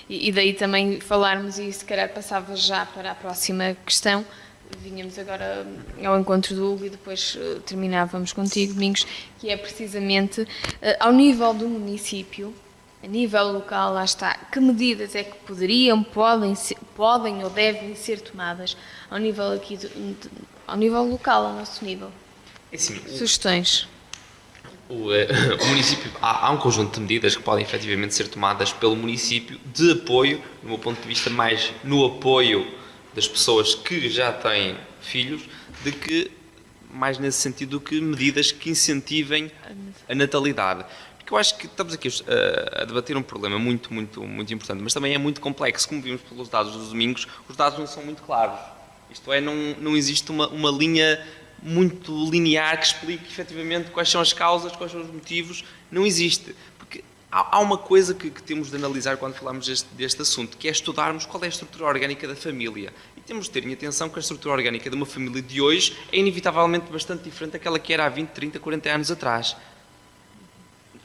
E daí também falarmos, e se calhar passava já para a próxima questão, vinhamos agora ao encontro do Hugo e depois terminávamos contigo, Domingos, que é precisamente ao nível do município, a nível local, lá está, que medidas é que poderiam, podem ou devem ser tomadas ao nível aqui, ao nível local, ao nosso nível? Assim, Sugestões? o município, há um conjunto de medidas que podem efetivamente ser tomadas pelo município de apoio, do meu ponto de vista, mais no apoio das pessoas que já têm filhos, de que mais nesse sentido do que medidas que incentivem a natalidade. Porque eu acho que estamos aqui a debater um problema muito importante, mas também é muito complexo. Como vimos pelos dados dos domingos, os dados não são muito claros. Isto é, não existe uma linha muito linear que explique efetivamente quais são as causas, quais são os motivos. Não existe. Porque há uma coisa que temos de analisar quando falamos deste assunto, que é estudarmos qual é a estrutura orgânica da família. E temos de ter em atenção que a estrutura orgânica de uma família de hoje é inevitavelmente bastante diferente daquela que era há 20, 30, 40 anos atrás.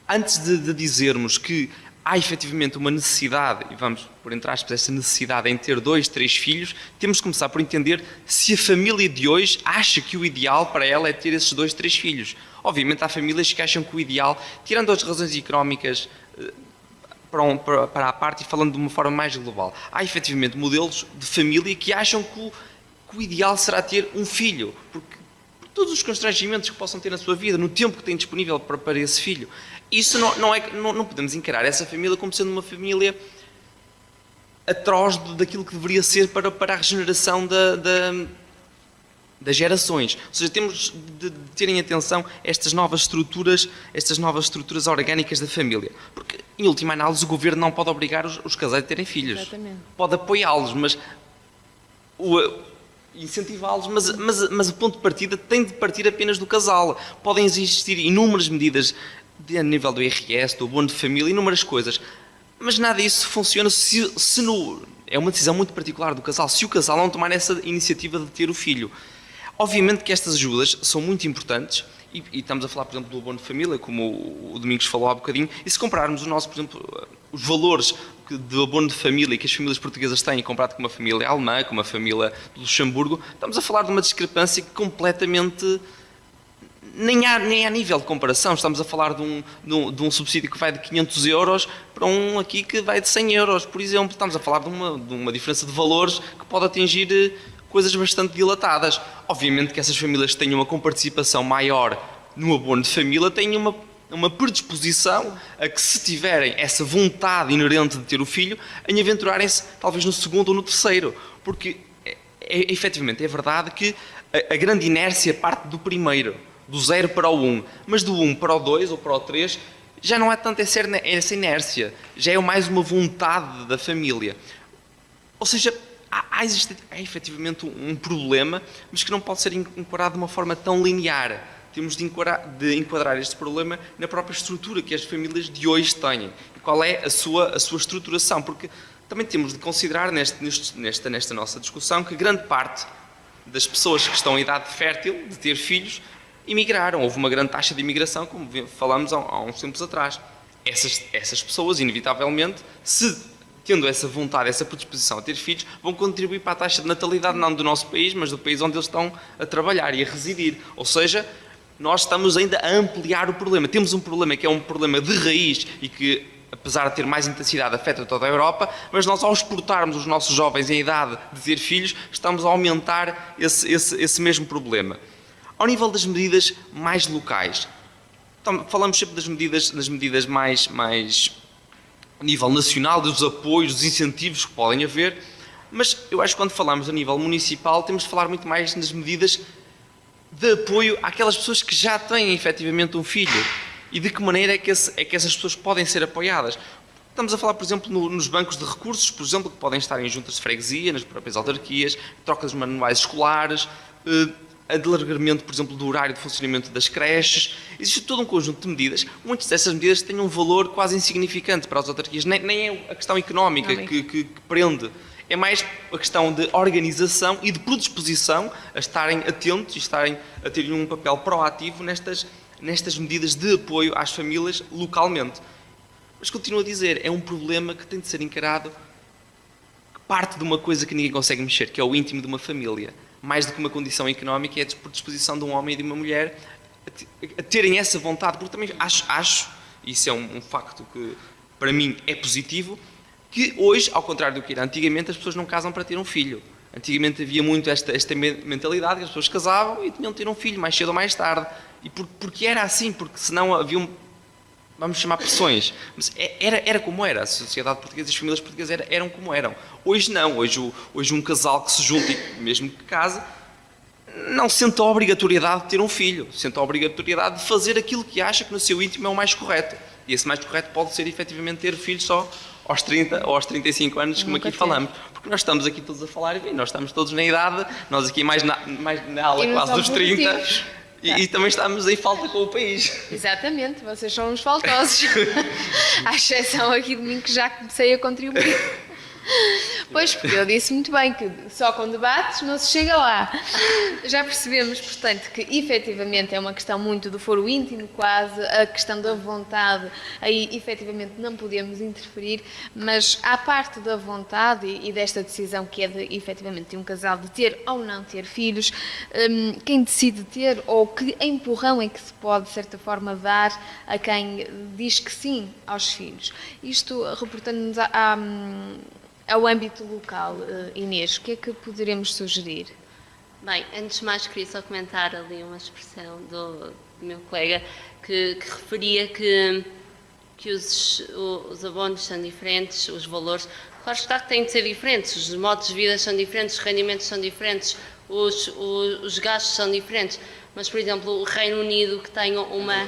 Antes de dizermos que há efetivamente uma necessidade, e vamos por entre aspas essa necessidade em ter 2, 3 filhos, temos de começar por entender se a família de hoje acha que o ideal para ela é ter esses 2, 3 filhos. Obviamente há famílias que acham que o ideal, tirando as razões económicas para a parte e falando de uma forma mais global, há efetivamente modelos de família que acham que o ideal será ter um filho, porque por todos os constrangimentos que possam ter na sua vida, no tempo que têm disponível para esse filho. Isso não podemos encarar essa família como sendo uma família atroz daquilo que deveria ser para a regeneração das gerações. Ou seja, temos de ter em atenção estas novas estruturas orgânicas da família. Porque, em última análise, o governo não pode obrigar os casais a terem filhos. Exatamente. Pode apoiá-los, mas incentivá-los, mas o ponto de partida tem de partir apenas do casal. Podem existir inúmeras medidas a nível do IRS, do abono de família, inúmeras coisas. Mas nada disso funciona é uma decisão muito particular do casal, se o casal não tomar essa iniciativa de ter o filho. Obviamente que estas ajudas são muito importantes, e estamos a falar, por exemplo, do abono de família, como o Domingos falou há bocadinho, e se compararmos por exemplo, os valores de abono de família que as famílias portuguesas têm comparado com uma família alemã, com uma família do Luxemburgo, estamos a falar de uma discrepância completamente... Nem há nível de comparação. Estamos a falar de um subsídio que vai de 500 euros para um aqui que vai de 100 euros, por exemplo. Estamos a falar de uma diferença de valores que pode atingir coisas bastante dilatadas. Obviamente que essas famílias que tenham uma comparticipação maior no abono de família têm uma predisposição a que, se tiverem essa vontade inerente de ter o filho, em aventurarem-se talvez no segundo ou no terceiro. Porque, efetivamente, é verdade que a grande inércia parte do primeiro, do 0 para o 1, mas do 1 para o 2 ou para o 3 já não é tanto essa inércia, já é mais uma vontade da família. Ou seja, há efetivamente um problema, mas que não pode ser enquadrado de uma forma tão linear. Temos de enquadrar este problema na própria estrutura que as famílias de hoje têm. E qual é a sua estruturação, porque também temos de considerar nesta nossa discussão que grande parte das pessoas que estão em idade fértil de ter filhos imigraram. Houve uma grande taxa de imigração, como falamos há uns tempos atrás. Essas pessoas, inevitavelmente, tendo essa vontade, essa predisposição a ter filhos, vão contribuir para a taxa de natalidade, não do nosso país, mas do país onde eles estão a trabalhar e a residir. Ou seja, nós estamos ainda a ampliar o problema. Temos um problema que é um problema de raiz e que, apesar de ter mais intensidade, afeta toda a Europa, mas nós, ao exportarmos os nossos jovens em idade de ter filhos, estamos a aumentar esse mesmo problema. Ao nível das medidas mais locais, então, falamos sempre das medidas mais a nível nacional, dos apoios, dos incentivos que podem haver, mas eu acho que quando falamos a nível municipal temos de falar muito mais nas medidas de apoio àquelas pessoas que já têm efetivamente um filho e de que maneira é que essas pessoas podem ser apoiadas. Estamos a falar, por exemplo, nos bancos de recursos, por exemplo, que podem estar em juntas de freguesia, nas próprias autarquias, trocas de manuais escolares, alargamento, por exemplo, do horário de funcionamento das creches. Existe todo um conjunto de medidas. Muitas dessas medidas têm um valor quase insignificante para as autarquias. Nem é a questão económica que prende. É mais a questão de organização e de predisposição a estarem atentos e a terem um papel proativo nestas medidas de apoio às famílias localmente. Mas continuo a dizer, é um problema que tem de ser encarado parte de uma coisa que ninguém consegue mexer, que é o íntimo de uma família. Mais do que uma condição económica, é a predisposição de um homem e de uma mulher a terem essa vontade, porque também acho, e isso é um facto que para mim é positivo, que hoje, ao contrário do que era antigamente, as pessoas não casam para ter um filho. Antigamente havia muito esta mentalidade que as pessoas casavam e tinham de ter um filho mais cedo ou mais tarde. E porque era assim, porque senão havia vamos chamar pressões, mas era como era, a sociedade portuguesa e as famílias portuguesas eram como eram. Hoje não, hoje um casal que se junta e mesmo que case, não sente a obrigatoriedade de ter um filho, sente a obrigatoriedade de fazer aquilo que acha que no seu íntimo é o mais correto. E esse mais correto pode ser efetivamente ter filhos só aos 30 ou aos 35 anos, como aqui falamos. Porque nós estamos aqui todos a falar, e nós estamos todos na idade, nós aqui mais na ala quase dos 30, e também estamos em falta com o país. Exatamente, vocês são uns faltosos. À exceção aqui de mim, que já comecei a contribuir. Pois, porque eu disse muito bem que só com debates não se chega lá. Já percebemos, portanto, que efetivamente é uma questão muito do foro íntimo, quase, a questão da vontade, aí efetivamente não podemos interferir, mas à parte da vontade e desta decisão que é de efetivamente de um casal de ter ou não ter filhos, quem decide ter ou que empurrão é que se pode, de certa forma, dar a quem diz que sim aos filhos. Isto reportando-nos ao âmbito local, Inês, o que é que poderemos sugerir? Bem, antes de mais queria só comentar ali uma expressão do meu colega que referia que os abonos são diferentes, os valores. Claro está que têm de ser diferentes, os modos de vida são diferentes, os rendimentos são diferentes, os gastos são diferentes. Mas, por exemplo, o Reino Unido, que tem uma...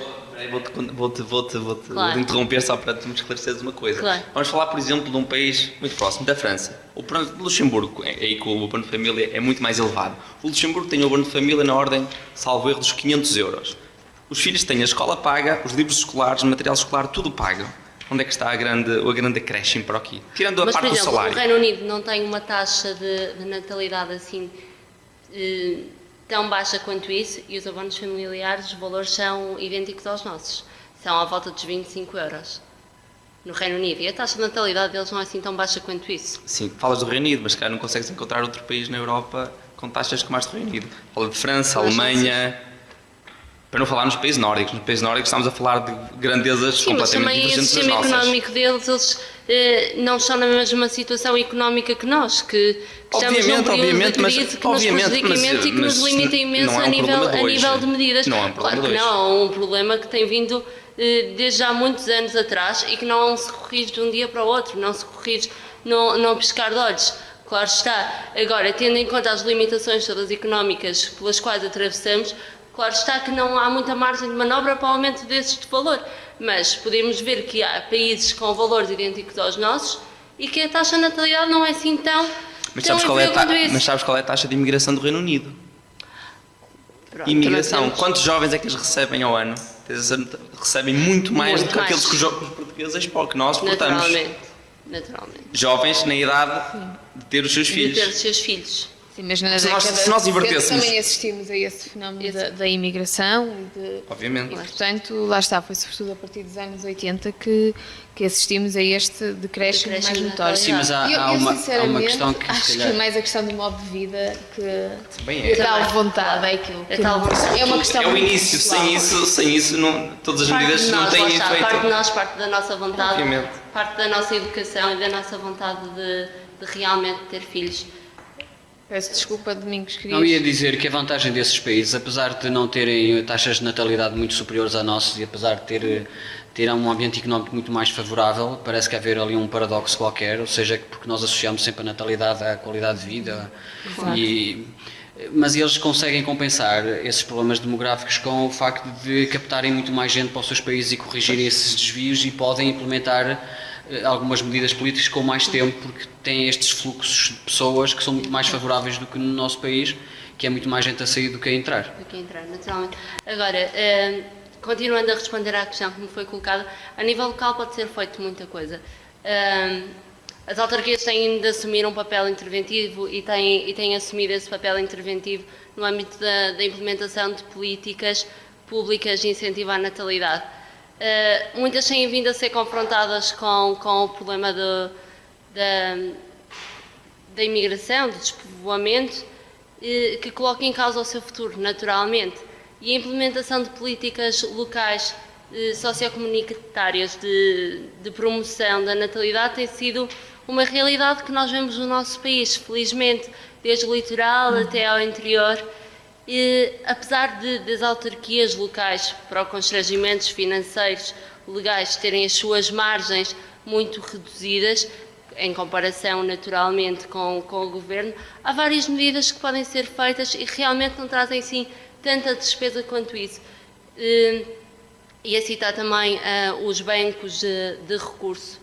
Vou-te Claro. interromper só para te me esclareceres uma coisa. Claro. Vamos falar, por exemplo, de um país muito próximo, da França. O Luxemburgo, aí com o abono de família é muito mais elevado. O Luxemburgo tem o abono de família na ordem, salvo erro, dos 500 euros. Os filhos têm a escola paga, os livros escolares, o material escolar, tudo pago. Onde é que está a grande acréscimo para aqui? Tirando a Mas, parte por exemplo, do salário. o Reino Unido não tem uma taxa de natalidade assim tão baixa quanto isso, e os abonos familiares, os valores são idênticos aos nossos. São à volta dos 25 euros no Reino Unido. E a taxa de natalidade deles não é assim tão baixa quanto isso. Sim, falas do Reino Unido, mas se calhar não consegues encontrar outro país na Europa com taxas como as do Reino Unido. Fala de França, Alemanha... Para não falar nos países nórdicos. Nos países nórdicos estamos a falar de grandezas Sim, mas completamente também o divergentes das sistema nossas. económico deles, eles não estão na mesma situação económica que nós, que estamos num período de crise que nos prejudica imenso e que nos limita imenso a nível de medidas. Não é um problema Claro que não, é um problema que tem vindo desde há muitos anos atrás e que não se corrige de um dia para o outro, não se corrige não piscar de olhos. Claro está. Agora, tendo em conta as limitações todas económicas pelas quais atravessamos, claro está que não há muita margem de manobra para o aumento desses de valor, mas podemos ver que há países com valores idênticos aos nossos e que a taxa de natalidade não é assim tão elevada quanto isso. Mas sabes qual é a taxa de imigração do Reino Unido? Pronto, Imigração, quantos jovens é que eles recebem ao ano? Recebem muito mais do que aqueles que os portugueses expõem, que nós exportamos. Naturalmente. Jovens na idade de ter os seus filhos. De ter os seus filhos. Sim, mas na Se nós década de invertêssemos- 70 também assistimos a esse fenómeno da imigração Obviamente. e, portanto, lá está, foi sobretudo a partir dos anos 80 que assistimos a este decréscimo mais Decréscimo notório. Sim, Sim, mas há Eu, uma sinceramente, questão que acho se que calhar... é mais a questão do modo de vida que Também é. a tal Também. vontade é aquilo. A tal vontade. É uma questão É o muito início, pessoal. sem isso todas as Parte medidas de não nós, têm lá está, parte de efeito. nós, parte da nossa vontade, Obviamente. parte da nossa educação e da nossa vontade de realmente ter filhos. Peço desculpa, Domingos, querias... Não ia dizer que a vantagem desses países, apesar de não terem taxas de natalidade muito superiores à nossa e apesar de ter um ambiente económico muito mais favorável, parece que haver ali um paradoxo qualquer, ou seja, porque nós associamos sempre a natalidade à qualidade de vida. Mas eles conseguem compensar esses problemas demográficos com o facto de captarem muito mais gente para os seus países e corrigirem esses desvios e podem implementar algumas medidas políticas com mais tempo, porque têm estes fluxos de pessoas que são muito mais favoráveis do que no nosso país, que é muito mais gente a sair do que a entrar. Do que entrar, naturalmente. Agora, continuando a responder à questão que me foi colocada, a nível local pode ser feito muita coisa. As autarquias têm de assumir um papel interventivo e têm assumido esse papel interventivo no âmbito da implementação de políticas públicas de incentivo à natalidade. Muitas têm vindo a ser confrontadas com o problema da imigração, do despovoamento, que coloca em causa o seu futuro, naturalmente. E a implementação de políticas locais sociocomunitárias de promoção da natalidade tem sido uma realidade que nós vemos no nosso país, felizmente, desde o litoral até ao interior. E, apesar das autarquias locais, para os constrangimentos financeiros legais terem as suas margens muito reduzidas, em comparação naturalmente com o Governo, há várias medidas que podem ser feitas e realmente não trazem sim tanta despesa quanto isso. E a citar também os bancos de recurso,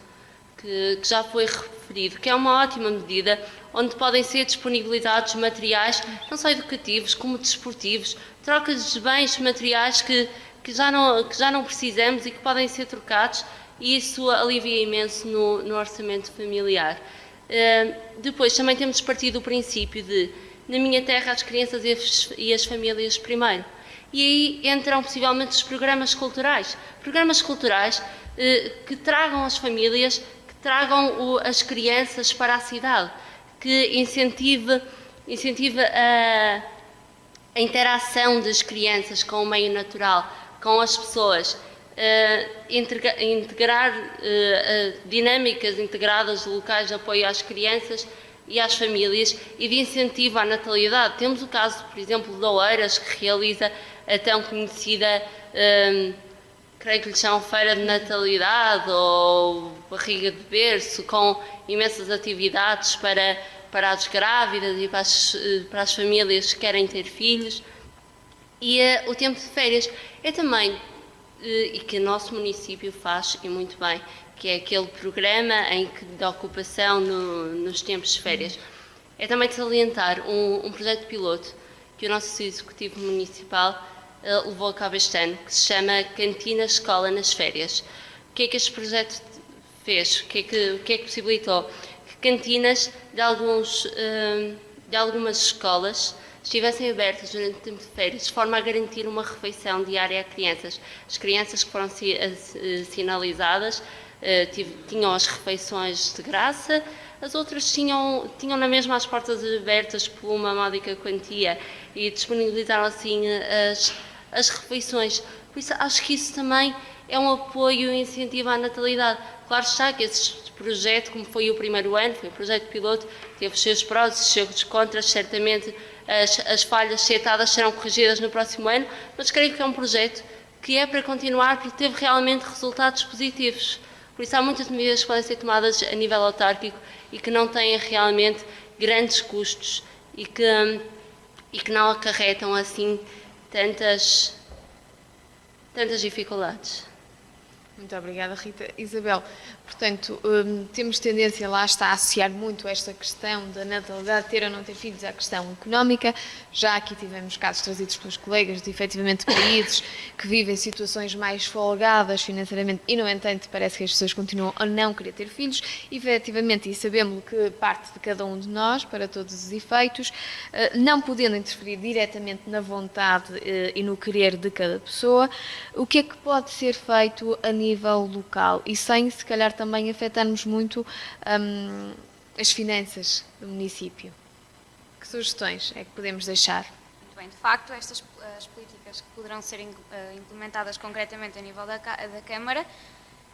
que já foi referido, que é uma ótima medida, onde podem ser disponibilizados materiais, não só educativos como desportivos, trocas de bens materiais que já não precisamos e que podem ser trocados, e isso alivia imenso no orçamento familiar. Depois também temos de partir do princípio de, na minha terra, as crianças e as famílias primeiro. E aí entram possivelmente os programas culturais que tragam as famílias, que tragam as crianças para a cidade, que incentive a interação das crianças com o meio natural, com as pessoas, integrar dinâmicas integradas de locais de apoio às crianças e às famílias e de incentivo à natalidade. Temos o caso, por exemplo, de Oeiras, que realiza a tão conhecida, creio que lhe chamam Feira de Natalidade ou Barriga de Berço, com imensas atividades para as grávidas e para as famílias que querem ter filhos. E o tempo de férias é também, e que o nosso município faz, e muito bem, que é aquele programa de ocupação nos tempos de férias. É também de salientar um projeto piloto que o nosso Executivo Municipal levou a cabo este ano, que se chama Cantina Escola nas Férias. O que é que este projeto fez? O que é que possibilitou? Que cantinas de algumas escolas estivessem abertas durante o tempo de férias, de forma a garantir uma refeição diária a crianças. As crianças que foram sinalizadas tinham as refeições de graça, as outras tinham na mesma as portas abertas por uma módica quantia e disponibilizaram assim as refeições. Por isso, acho que isso também é um apoio e um incentivo à natalidade. Claro está que esse projeto, como foi o primeiro ano, foi um projeto piloto, teve os seus prós e os seus contras, certamente as falhas citadas serão corrigidas no próximo ano, mas creio que é um projeto que é para continuar porque teve realmente resultados positivos. Por isso há muitas medidas que podem ser tomadas a nível autárquico e que não têm realmente grandes custos e que não acarretam assim tantas dificuldades. Muito obrigada, Rita. Isabel, portanto, temos tendência, lá está, a associar muito esta questão da natalidade, ter ou não ter filhos, à questão económica. Já aqui tivemos casos trazidos pelos colegas de, efetivamente, países que vivem situações mais folgadas financeiramente e, no entanto, parece que as pessoas continuam a não querer ter filhos. Efetivamente, e sabemos que parte de cada um de nós, para todos os efeitos, não podendo interferir diretamente na vontade e no querer de cada pessoa, o que é que pode ser feito a nível local e sem, se calhar, também afetarmos muito as finanças do município? Que sugestões é que podemos deixar? Muito bem, de facto, as políticas que poderão ser implementadas concretamente a nível da Câmara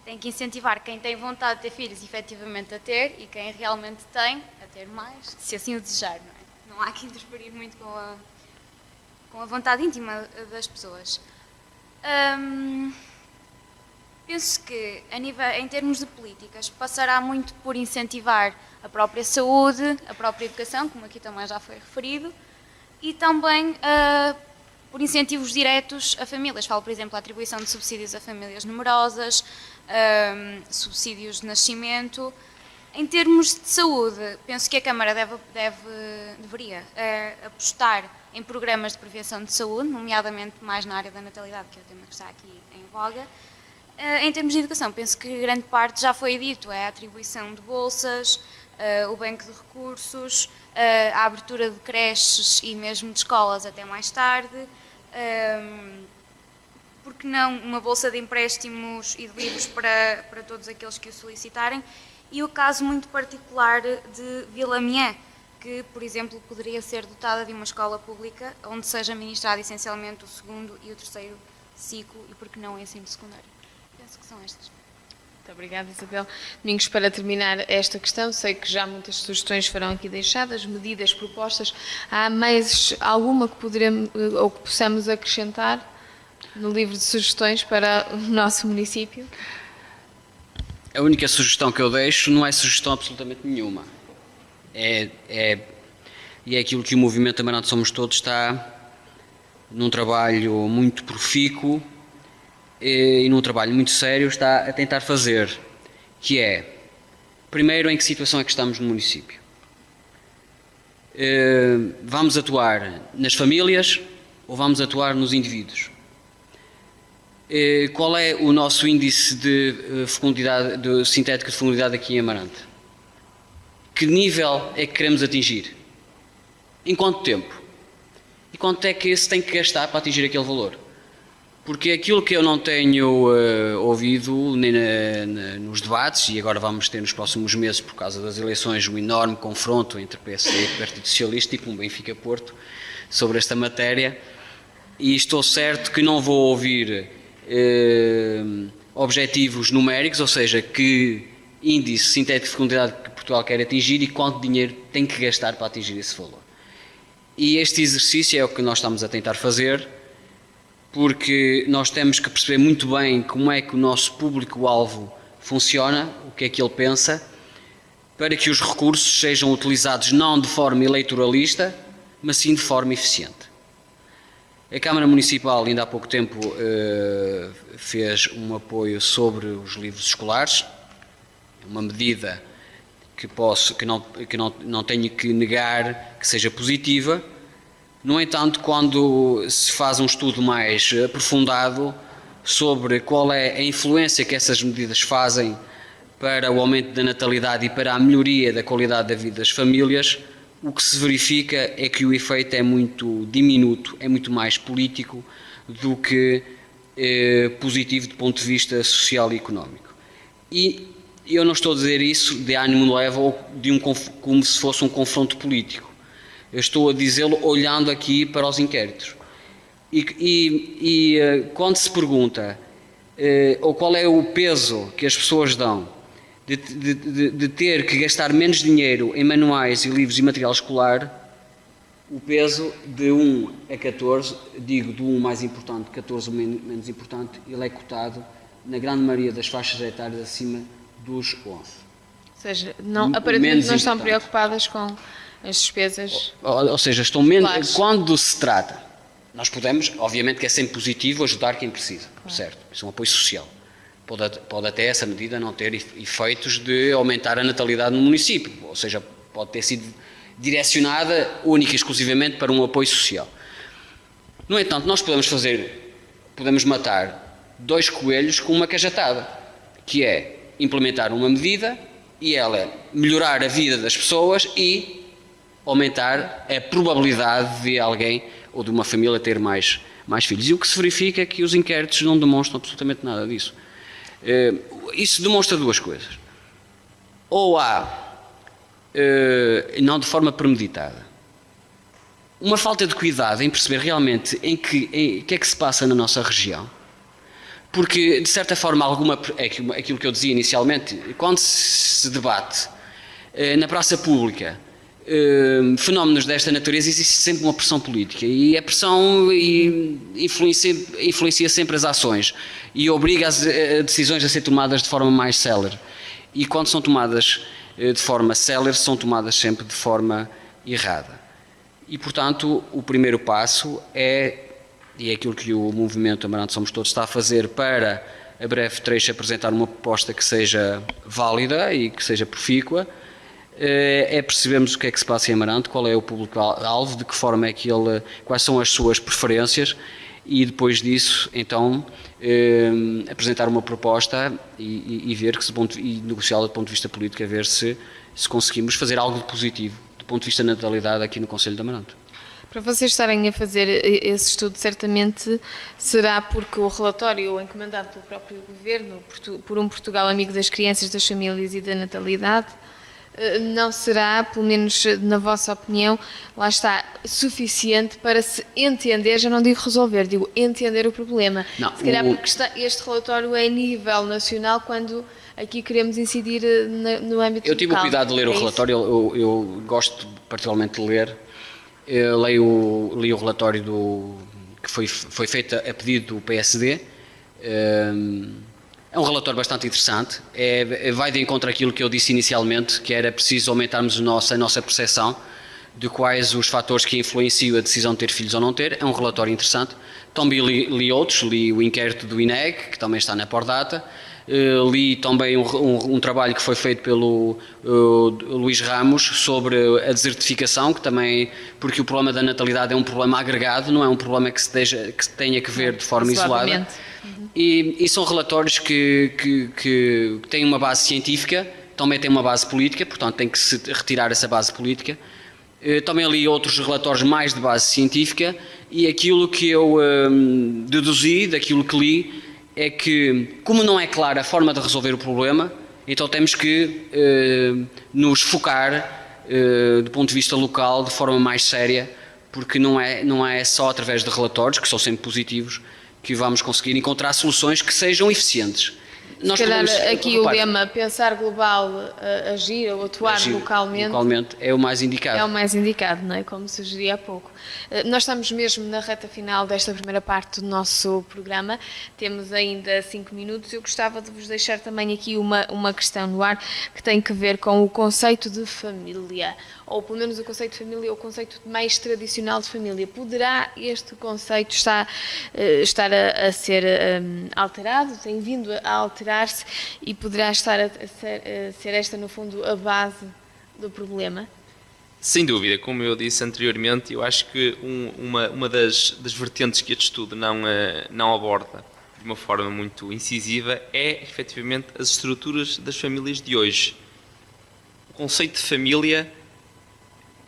têm que incentivar quem tem vontade de ter filhos efetivamente a ter e quem realmente tem a ter mais, se assim o desejar, não é? Não há que interferir muito com a vontade íntima das pessoas. Penso que, em termos de políticas, passará muito por incentivar a própria saúde, a própria educação, como aqui também já foi referido, e também por incentivos diretos a famílias. Falo, por exemplo, a atribuição de subsídios a famílias numerosas, subsídios de nascimento. Em termos de saúde, penso que a Câmara deveria apostar em programas de prevenção de saúde, nomeadamente mais na área da natalidade, que é o tema que está aqui em voga. Em termos de educação, penso que grande parte já foi dito, é a atribuição de bolsas, o banco de recursos, a abertura de creches e mesmo de escolas até mais tarde, porque não uma bolsa de empréstimos e de livros para todos aqueles que o solicitarem, e o caso muito particular de Vila Mié, que, por exemplo, poderia ser dotada de uma escola pública onde seja ministrado essencialmente o segundo e o terceiro ciclo e, por que não, o ensino secundário. Penso que são estas. Muito obrigada, Isabel. Domingos, para terminar esta questão, sei que já muitas sugestões foram aqui deixadas, medidas propostas. Há mais alguma que poderemos ou que possamos acrescentar no livro de sugestões para o nosso município? A única sugestão que eu deixo não é sugestão absolutamente nenhuma. E é aquilo que o Movimento Amarante Somos Todos está num trabalho muito profícuo e num trabalho muito sério está a tentar fazer, que é, primeiro, em que situação é que estamos no município? Vamos atuar nas famílias ou vamos atuar nos indivíduos? Qual é o nosso índice de fecundidade, de sintética de fecundidade aqui em Amarante? Que nível é que queremos atingir? Em quanto tempo? E quanto é que se tem que gastar para atingir aquele valor? Porque aquilo que eu não tenho ouvido nem nos debates, e agora vamos ter nos próximos meses, por causa das eleições, um enorme confronto entre PSD e Partido Socialista e com o Benfica-Porto sobre esta matéria, e estou certo que não vou ouvir objetivos numéricos, ou seja, que índice sintético de fecundidade que Portugal quer atingir e quanto dinheiro tem que gastar para atingir esse valor. E este exercício é o que nós estamos a tentar fazer, porque nós temos que perceber muito bem como é que o nosso público-alvo funciona, o que é que ele pensa, para que os recursos sejam utilizados não de forma eleitoralista, mas sim de forma eficiente. A Câmara Municipal ainda há pouco tempo fez um apoio sobre os livros escolares, uma medida que não tenho que negar que seja positiva. No entanto, quando se faz um estudo mais aprofundado sobre qual é a influência que essas medidas fazem para o aumento da natalidade e para a melhoria da qualidade da vida das famílias, o que se verifica é que o efeito é muito diminuto, é muito mais político do que positivo do ponto de vista social e económico. E eu não estou a dizer isso de ânimo leve ou como se fosse um confronto político. Eu estou a dizê-lo olhando aqui para os inquéritos. E quando se pergunta ou qual é o peso que as pessoas dão de ter que gastar menos dinheiro em manuais e livros e material escolar, o peso de 1 a 14, digo do 1 mais importante, 14 o menos importante, ele é cotado na grande maioria das faixas etárias acima dos 11. Ou seja, aparentemente não estão preocupadas com as despesas. Ou seja, estão menos. Quando se trata, nós podemos, obviamente que é sempre positivo ajudar quem precisa, claro. Certo? Isso é um apoio social. Pode até essa medida não ter efeitos de aumentar a natalidade no município, ou seja, pode ter sido direcionada única e exclusivamente para um apoio social. No entanto, nós podemos matar 2 coelhos com uma cajatada, que é implementar uma medida e ela melhorar a vida das pessoas e aumentar a probabilidade de alguém ou de uma família ter mais filhos. E o que se verifica é que os inquéritos não demonstram absolutamente nada disso. Isso demonstra 2 coisas. Ou há, não de forma premeditada, uma falta de cuidado em perceber realmente o que é que se passa na nossa região. Porque, de certa forma, aquilo que eu dizia inicialmente, quando se debate na praça pública fenómenos desta natureza, existe sempre uma pressão política e a pressão influencia sempre as ações e obriga as decisões a ser tomadas de forma mais célere. E quando são tomadas de forma célere, são tomadas sempre de forma errada. E, portanto, o primeiro passo e é aquilo que o Movimento Amarante Somos Todos está a fazer para, a breve trecho, apresentar uma proposta que seja válida e que seja profícua, é percebermos o que é que se passa em Amarante, qual é o público-alvo, de que forma é que quais são as suas preferências e depois disso, então, apresentar uma proposta e ver e negociá-la do ponto de vista político, a ver se conseguimos fazer algo de positivo do ponto de vista da natalidade aqui no Concelho de Amarante. Para vocês estarem a fazer esse estudo, certamente será porque o relatório encomendado pelo próprio Governo, por um Portugal amigo das crianças, das famílias e da natalidade, não será, pelo menos na vossa opinião, lá está, suficiente para se entender, já não digo resolver, digo entender o problema. Não, se calhar porque este relatório é a nível nacional, quando aqui queremos incidir no âmbito Eu tive o local. cuidado de ler o isso? relatório, eu gosto particularmente de ler. Eu li o relatório que foi feito a pedido do PSD. É um relatório bastante interessante, vai de encontro àquilo que eu disse inicialmente, que era preciso aumentarmos a nossa percepção de quais os fatores que influenciam a decisão de ter filhos ou não ter. É um relatório interessante. Também li outros, li o inquérito do INEC, que também está na Pordata, li também um trabalho que foi feito pelo Luís Ramos sobre a desertificação, que também, porque o problema da natalidade é um problema agregado, não é um problema que se tenha que ver de forma isolada. E são relatórios que têm uma base científica, também têm uma base política, portanto tem que se retirar essa base política. Também li outros relatórios mais de base científica e aquilo que eu deduzi daquilo que li é que, como não é clara a forma de resolver o problema, então temos que nos focar do ponto de vista local de forma mais séria, porque não é só através de relatórios, que são sempre positivos, que vamos conseguir encontrar soluções que sejam eficientes. Se calhar aqui o lema pensar global, agir ou atuar localmente é o mais indicado. É o mais indicado, não é? Como sugeri há pouco. Nós estamos mesmo na reta final desta primeira parte do nosso programa. Temos ainda 5 minutos. Eu gostava de vos deixar também aqui uma questão no ar que tem que ver com o conceito de família. Ou pelo menos o conceito de família, ou o conceito mais tradicional de família. Poderá este conceito estar a ser alterado? Tem vindo a alterar-se e poderá estar a ser esta, no fundo, a base do problema? Sem dúvida, como eu disse anteriormente, eu acho que uma das vertentes que este estudo não aborda de uma forma muito incisiva é, efetivamente, as estruturas das famílias de hoje. O conceito de família,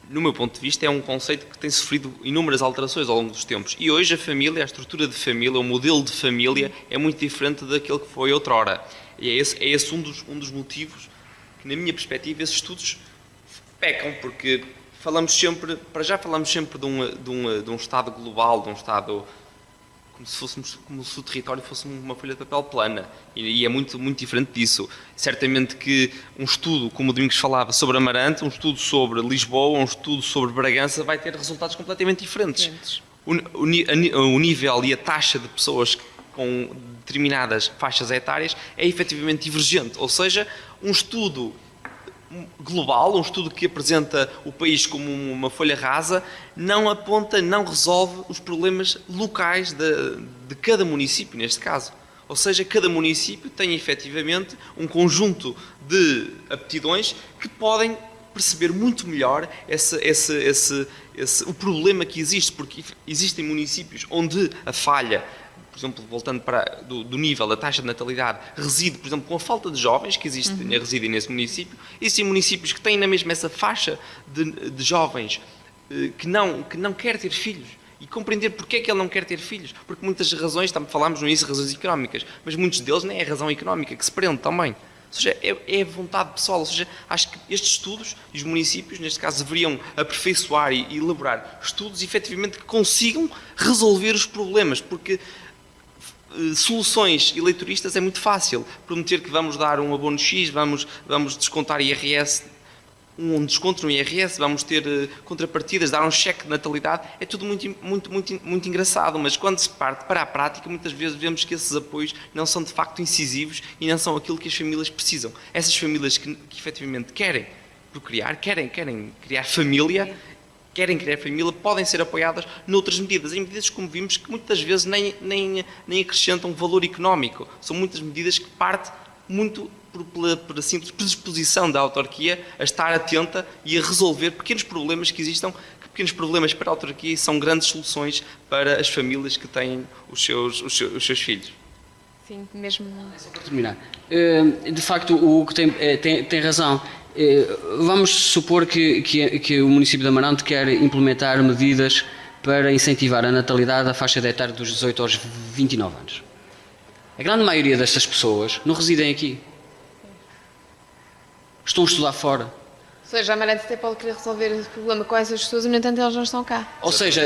no meu ponto de vista, é um conceito que tem sofrido inúmeras alterações ao longo dos tempos. E hoje a família, a estrutura de família, o modelo de família é muito diferente daquele que foi outrora. E é esse um dos motivos que, na minha perspectiva, esses estudos pecam, porque falamos sempre de um Estado global, de um Estado como se o território fosse uma folha de papel plana, e é muito, muito diferente disso. Certamente que um estudo, como o Domingos falava, sobre Amarante, um estudo sobre Lisboa, um estudo sobre Bragança, vai ter resultados completamente diferentes. O nível e a taxa de pessoas com determinadas faixas etárias é efetivamente divergente, ou seja, um estudo global, um estudo que apresenta o país como uma folha rasa, não aponta, não resolve os problemas locais de cada município, neste caso. Ou seja, cada município tem efetivamente um conjunto de aptidões que podem perceber muito melhor o problema que existe, porque existem municípios onde a falha, por exemplo, voltando do nível da taxa de natalidade, reside, por exemplo, com a falta de jovens que residem nesse município. Existem municípios que têm na mesma essa faixa de jovens que não quer ter filhos. E compreender porque é que ele não quer ter filhos. Porque muitas razões, falámos no início, razões económicas, mas muitos deles nem é a razão económica que se prende também. Ou seja, é a vontade pessoal. Ou seja, acho que estes estudos, e os municípios, neste caso, deveriam aperfeiçoar e elaborar estudos, efetivamente, que consigam resolver os problemas, porque soluções eleitoristas é muito fácil. Prometer que vamos dar um abono X, vamos descontar IRS, um desconto no IRS, vamos ter contrapartidas, dar um cheque de natalidade, é tudo muito engraçado, mas quando se parte para a prática, muitas vezes vemos que esses apoios não são de facto incisivos e não são aquilo que as famílias precisam. Essas famílias que efetivamente querem procriar, querem criar família, podem ser apoiadas noutras medidas, em medidas, como vimos, que muitas vezes nem acrescentam valor económico. São muitas medidas que partem muito por a simples predisposição da autarquia a estar atenta e a resolver pequenos problemas que existam, que pequenos problemas para a autarquia são grandes soluções para as famílias que têm os seus filhos. Sim, mesmo. Só para terminar, de facto, o que tem razão. Vamos supor que o município de Amarante quer implementar medidas para incentivar a natalidade à faixa de etária dos 18 aos 29 anos. A grande maioria destas pessoas não residem aqui. Estão a estudar fora. seja, a Amarante até pode querer resolver esse problema com essas pessoas e, no entanto, elas não estão cá. Ou seja,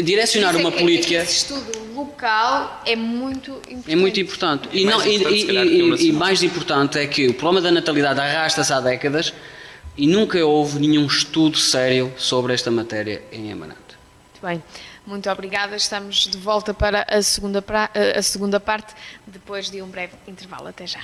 direcionar Isso é uma que política esse estudo local é muito importante. é muito importante. E, Mais importante, se calhar, que o e nacional. mais importante é que o problema da natalidade arrasta-se há décadas e nunca houve nenhum estudo sério sobre esta matéria em Amarante. Muito bem, muito obrigada. Estamos de volta para a segunda parte, depois de um breve intervalo. Até já.